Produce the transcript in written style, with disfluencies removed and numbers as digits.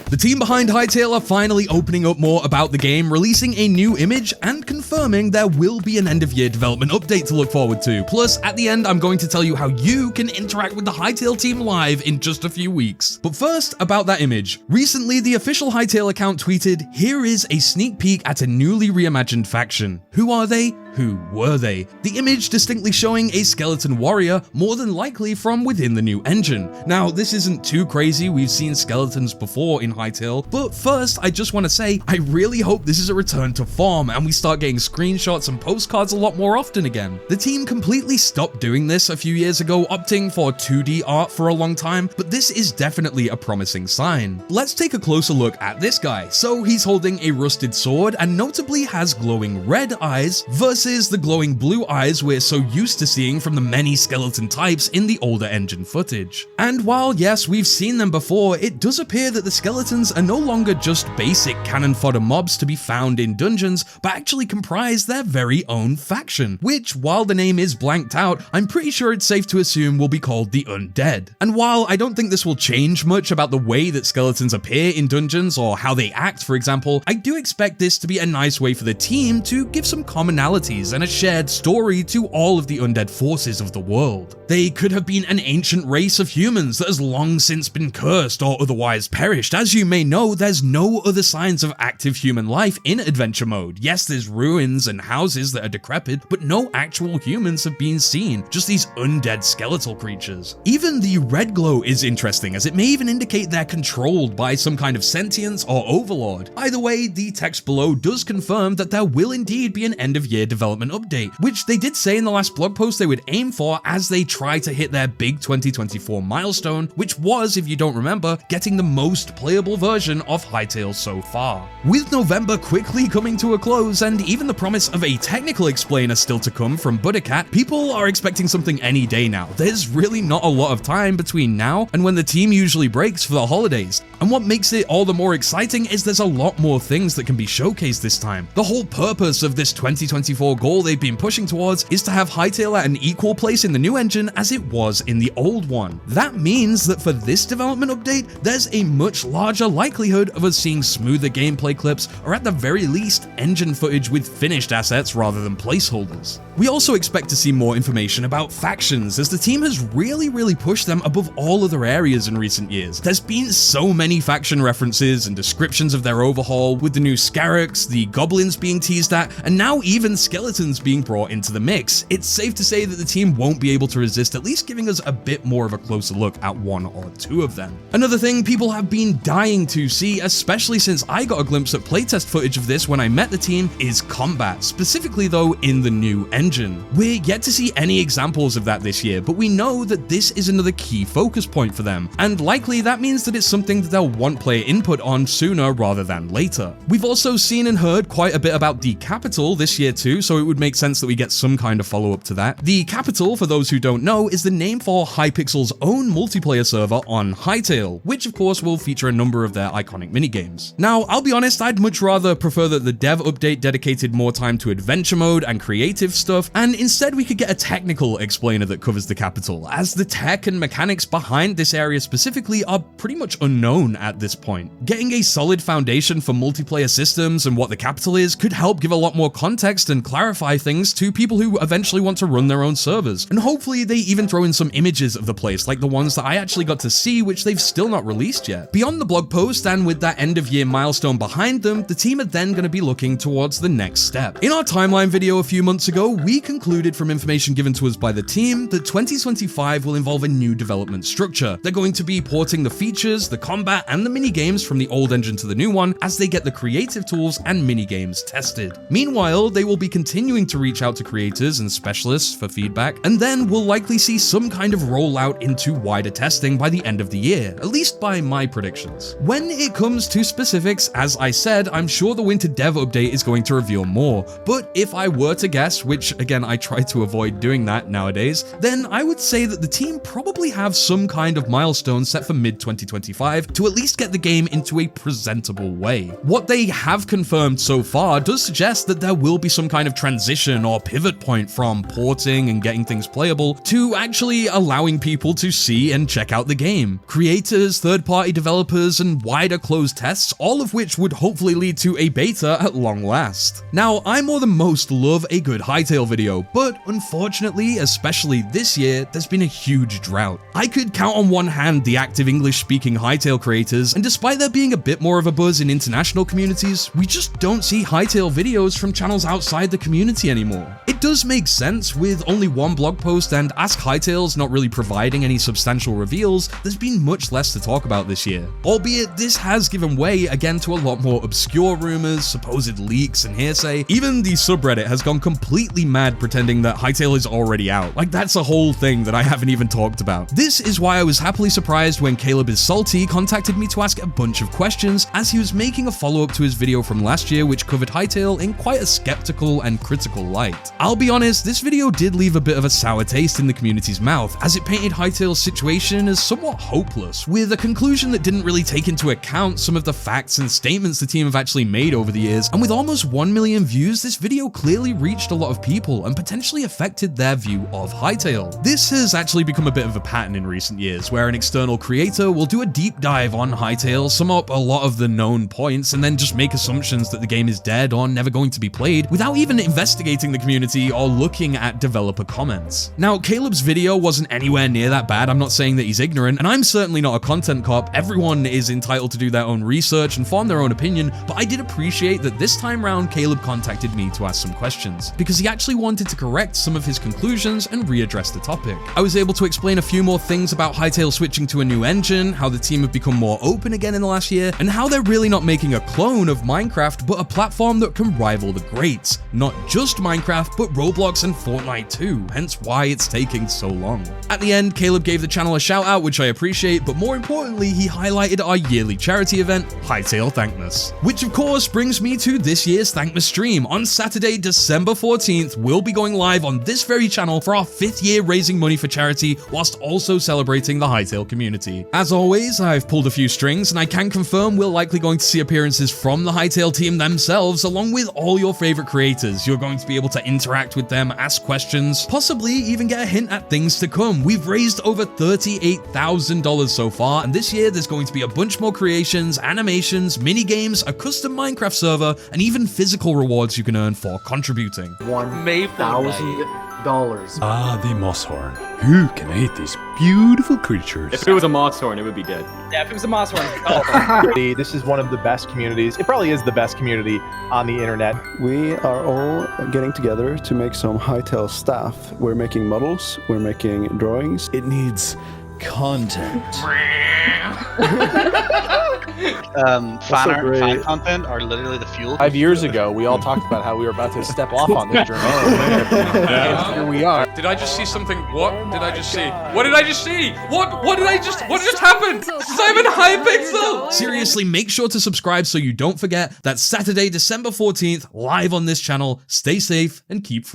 The team behind Hytale are finally opening up more about the game, releasing a new image and confirming there will be an end-of-year development update to look forward to. Plus, at the end, I'm going to tell you how you can interact with the Hytale team live in just a few weeks. But first, about that image. Recently, the official Hytale account tweeted, "Here is a sneak peek at a newly reimagined faction. Who are they? Who were they?" The image distinctly showing a skeleton warrior, more than likely from within the new engine. Now, this isn't too crazy, we've seen skeletons before in Hytale, but first, I just want to say, I really hope this is a return to form and we start getting screenshots and postcards a lot more often again. The team completely stopped doing this a few years ago, opting for 2D art for a long time, but this is definitely a promising sign. Let's take a closer look at this guy. So he's holding a rusted sword and notably has glowing red eyes versus the glowing blue eyes we're so used to seeing from the many skeleton types in the older engine footage. And while yes, we've seen them before, it does appear that the skeletons are no longer just basic cannon fodder mobs to be found in dungeons, but actually comprise their very own faction, which, while the name is blanked out, I'm pretty sure it's safe to assume will be called the Undead. And while I don't think this will change much about the way that skeletons appear in dungeons or how they act, for example, I do expect this to be a nice way for the team to give some commonalities and a shared story to all of the undead forces of the world. They could have been an ancient race of humans that has long since been cursed or otherwise perished. As you may know, there's no other signs of active human life in adventure mode. Yes, there's ruins and houses that are decrepit, but no actual humans have been seen, just these undead skeletal creatures. Even the red glow is interesting, as it may even indicate they're controlled by some kind of sentience or overlord. Either way, the text below does confirm that there will indeed be an end-of-year development update, which they did say in the last blog post they would aim for as they try to hit their big 2024 milestone, which was, if you don't remember, getting the most playable version of Hytale so far. With November quickly coming to a close and even the promise of a technical explainer still to come from Buttercat, people are expecting something any day now. There's really not a lot of time between now and when the team usually breaks for the holidays. And what makes it all the more exciting is there's a lot more things that can be showcased this time. The whole purpose of this 2024 goal they've been pushing towards is to have Hytale at an equal place in the new engine as it was in the old one. That means that for this development update, there's a much larger likelihood of us seeing smoother gameplay clips, or at the very least, engine footage with finished assets rather than placeholders. We also expect to see more information about factions, as the team has really pushed them above all other areas in recent years. There's been so many faction references and descriptions of their overhaul, with the new Scarrocks, the goblins being teased at, and now even skeletons being brought into the mix. It's safe to say that the team won't be able to resist at least giving us a bit more of a closer look at one or two of them. Another thing people have been dying to see, especially since I got a glimpse at playtest footage of this when I met the team, is combat, specifically though in the new engine. We're yet to see any examples of that this year, but we know that this is another key focus point for them, and likely that means that it's something that they'll want player input on sooner rather than later. We've also seen and heard quite a bit about the Capital this year too, so it would make sense that we get some kind of follow-up to that. The Capital, for those who don't know, is the name for Hypixel's own multiplayer server on Hytale, which of course will feature a number of their iconic minigames. Now, I'll be honest, I'd much rather prefer that the dev update dedicated more time to adventure mode and creative stuff, and instead we could get a technical explainer that covers the Capital, as the tech and mechanics behind this area specifically are pretty much unknown at this point. Getting a solid foundation for multiplayer systems and what the Capital is could help give a lot more context and clarify things to people who eventually want to run their own servers, and hopefully they even throw in some images of the place like the ones that I actually got to see, which they've still not released yet. Beyond the blog post, and with that end of year milestone behind them, the team are then going to be looking towards the next step. In our timeline video a few months ago, we concluded from information given to us by the team that 2025 will involve a new development structure. They're going to be porting the features, the combat, and the minigames from the old engine to the new one as they get the creative tools and minigames tested. Meanwhile, they will be continuing to reach out to creators and specialists for feedback, and then we'll likely see some kind of rollout into wider testing by the end of the year, at least by my predictions. When it comes to specifics, as I said, I'm sure the winter dev update is going to reveal more, but if I were to guess, which again I try to avoid doing that nowadays, then I would say that the team probably have some kind of milestone set for mid-2025 to at least get the game into a presentable way. What they have confirmed so far does suggest that there will be some kind of transition or pivot point from porting and getting things playable to actually allowing people to see and check out the game. Creators, third-party developers, and wider closed tests, all of which would hopefully lead to a beta at long last. Now, I more than most love a good Hytale video, but unfortunately, especially this year, there's been a huge drought. I could count on one hand the active English-speaking Hytale creators, and despite there being a bit more of a buzz in international communities, we just don't see Hytale videos from channels outside the community anymore. It does make sense, with only one blog post and Ask Hytales not really providing any substantial reveals, there's been much less to talk about this year. Albeit this has given way again to a lot more obscure rumors, supposed leaks and hearsay. Even the subreddit has gone completely mad pretending that Hytale is already out. Like, that's a whole thing that I haven't even talked about. This is why I was happily surprised when Caleb is Salty contacted me to ask a bunch of questions as he was making a follow-up to his video from last year which covered Hytale in quite a skeptical and critical light. I'll be honest, this video did leave a bit of a sour taste in the community's mouth as it painted Hytale's situation as somewhat hopeless, with a conclusion that didn't really take into account some of the facts and statements the team have actually made over the years. And with almost 1 million views, this video clearly reached a lot of people and potentially affected their view of Hytale. This has actually become a bit of a pattern in recent years, where an external creator will do a deep dive on Hytale, sum up a lot of the known points, and then just make assumptions that the game is dead or never going to be played without even investigating the community or looking at developer comments. Now, Caleb's video wasn't anywhere near that bad. I'm not saying that he's ignorant, and I'm certainly not a content cop. Everyone is entitled to do their own research and form their own opinion, but I did appreciate that this time round Caleb contacted me to ask some questions, because he actually wanted to correct some of his conclusions and readdress the topic. I was able to explain a few more things about Hytale switching to a new engine, how the team have become more open again in the last year, and how they're really not making a clone of Minecraft, but a platform that can rival the greats. Not just Minecraft, but Roblox and Fortnite too, hence why it's taking so long. At the end, Caleb gave the channel a shout out, which I appreciate, but more importantly, he highlighted our yearly charity event, Hytale Thankmas. Which of course brings me to this year's Thankmas stream. On Saturday, December 14th, we'll be going live on this very channel for our 5th year raising money for charity, whilst also celebrating the Hytale community. As always, I've pulled a few strings, and I can confirm we're likely going to see appearances from the Hytale team themselves, along with all your favorite creators. You're going to be able to interact with them, ask questions, possibly even get a hint at things to come. We've raised over $38,000 so far, and this year there's going to be a bunch more creations, animations, mini games, a custom Minecraft server, and even physical rewards you can earn for contributing. $1,000. Ah, the Mosshorn. Who can hate these beautiful creatures? If it was a Mosshorn, it would be dead. Yeah, if it was a Mosshorn. This is one of the best communities. It probably is the best community on the internet. We are all getting together to make some Hytale stuff. We're making models, we're making drawings. It needs content. Fan content are literally the fuel. 5 years ago, we all talked about how we were about to step off on this journey. And here we are. Did I just see something? What did I just see? What did I just see? What just happened? Simon Hypixel! Seriously, make sure to subscribe so you don't forget. That's Saturday, December 14th, live on this channel. Stay safe and keep free.